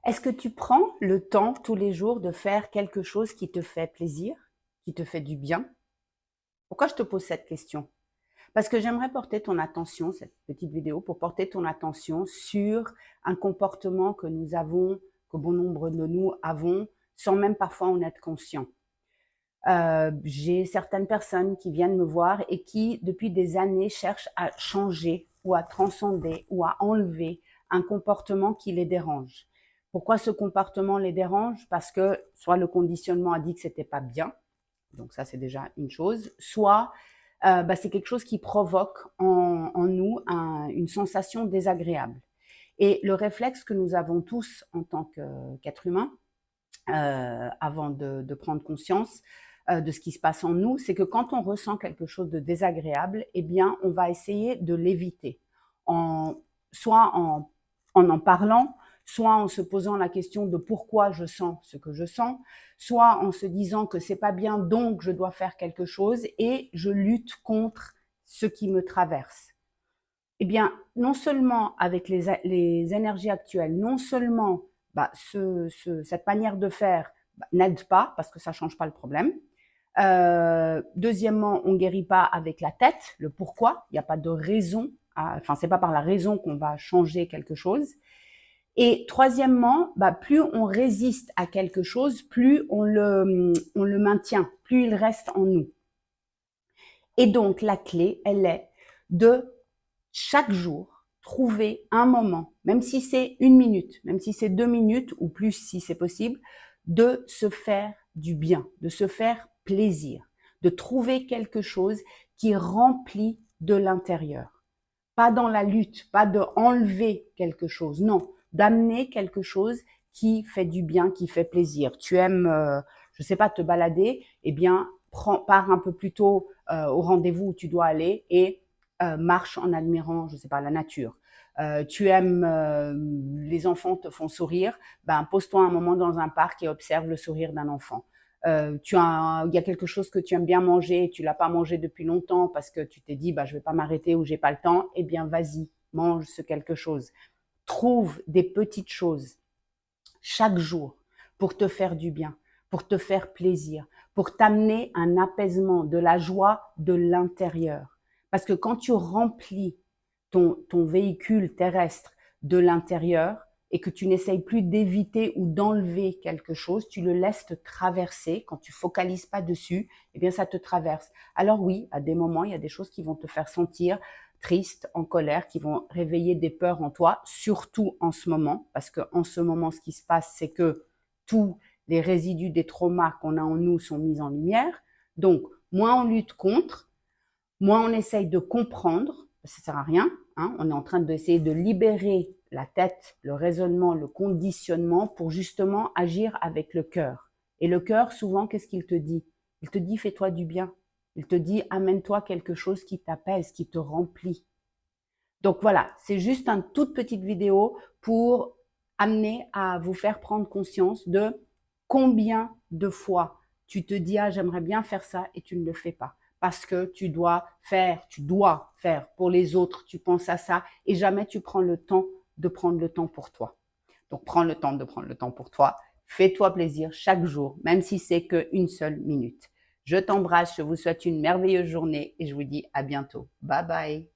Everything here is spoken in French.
Est-ce que tu prends le temps tous les jours de faire quelque chose qui te fait plaisir, qui te fait du bien? Pourquoi je te pose cette question? Parce que j'aimerais porter ton attention, cette petite vidéo, pour porter ton attention sur un comportement que nous avons, que bon nombre de nous avons, sans même parfois en être conscient. J'ai certaines personnes qui viennent me voir et qui, depuis des années, cherchent à changer ou à transcender ou à enlever un comportement qui les dérange. Pourquoi ce comportement les dérange? Parce que soit le conditionnement a dit que c'était pas bien, donc ça c'est déjà une chose, soit c'est quelque chose qui provoque en nous une sensation désagréable. Et le réflexe que nous avons tous en tant qu'être humain, avant de prendre conscience de ce qui se passe en nous, c'est que quand on ressent quelque chose de désagréable, eh bien, on va essayer de l'éviter, en, soit en parlant, soit en se posant la question de pourquoi je sens ce que je sens, soit en se disant que c'est pas bien, donc je dois faire quelque chose et je lutte contre ce qui me traverse. Eh bien, non seulement avec les énergies actuelles, non seulement cette manière de faire n'aide pas parce que ça change pas le problème. Deuxièmement, on guérit pas avec la tête, le pourquoi. Il n'y a pas de raison. Enfin, c'est pas par la raison qu'on va changer quelque chose. Et troisièmement, plus on résiste à quelque chose, plus on le maintient, plus il reste en nous. Et donc, la clé, elle est de chaque jour trouver un moment, même si c'est 1 minute, même si c'est 2 minutes ou plus si c'est possible, de se faire du bien, de se faire plaisir, de trouver quelque chose qui remplit de l'intérieur. Pas dans la lutte, pas de enlever quelque chose, non, d'amener quelque chose qui fait du bien, qui fait plaisir. Tu aimes, je sais pas, te balader, eh bien, pars un peu plus tôt au rendez-vous où tu dois aller et marche en admirant, je sais pas, la nature. Tu aimes, les enfants te font sourire, pose-toi un moment dans un parc et observe le sourire d'un enfant. Il y a quelque chose que tu aimes bien manger, tu l'as pas mangé depuis longtemps parce que tu t'es dit, je vais pas m'arrêter ou j'ai pas le temps, eh bien, vas-y, mange ce quelque chose. Trouve des petites choses chaque jour pour te faire du bien, pour te faire plaisir, pour t'amener un apaisement, de la joie de l'intérieur. Parce que quand tu remplis ton véhicule terrestre de l'intérieur et que tu n'essayes plus d'éviter ou d'enlever quelque chose, tu le laisses te traverser. Quand tu focalises pas dessus, eh bien ça te traverse. Alors oui, à des moments, il y a des choses qui vont te faire sentir triste, en colère, qui vont réveiller des peurs en toi, surtout en ce moment, parce que en ce moment, ce qui se passe, c'est que tous les résidus des traumas qu'on a en nous sont mis en lumière. Donc, moins on lutte contre, moins on essaye de comprendre, ça ne sert à rien, hein, on est en train d'essayer de libérer la tête, le raisonnement, le conditionnement pour justement agir avec le cœur. Et le cœur, souvent, qu'est-ce qu'il te dit? Il te dit fais-toi du bien. Il te dit amène-toi quelque chose qui t'apaise, qui te remplit. Donc voilà, c'est juste une toute petite vidéo pour amener à vous faire prendre conscience de combien de fois tu te dis ah j'aimerais bien faire ça et tu ne le fais pas parce que tu dois faire pour les autres, tu penses à ça et jamais tu prends le temps de prendre le temps pour toi. Donc prends le temps de prendre le temps pour toi, fais-toi plaisir chaque jour, même si c'est qu'une seule minute. Je t'embrasse, je vous souhaite une merveilleuse journée et je vous dis à bientôt. Bye bye.